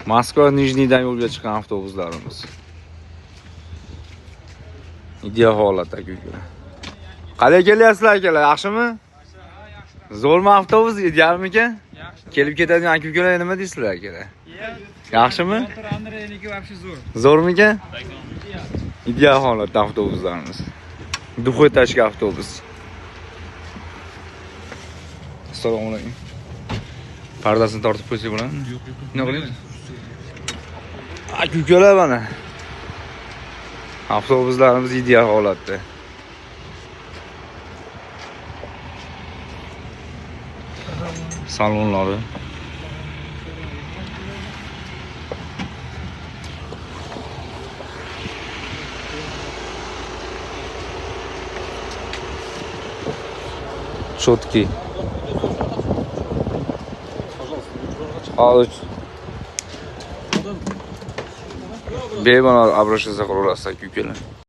Moskva Nijniydan yo'lga chiqqan avtobuslarimiz. Ideal holatda aka. Qalay kelyapsizlar akalar, yaxshimi? Zo'rmi avtobus, idealmikan? Kelib ketadigan aka-ukalar nima deysizlar akalar? Yaxshimi? Zo'rmikan? Ideal holatda avtobuslarimiz. Duxoy-tashki avtobus. Assalomu alaykum. Pardasini tortib qo'ysak bo'ladimi? Yo'q. Nima qilyapsiz? Aka-ukalar mana. Avtobuslarimiz ideal holatda. Salonlari. Cho'tki. Hozir bemalol обращаться qilaverasiz aka-ukalar.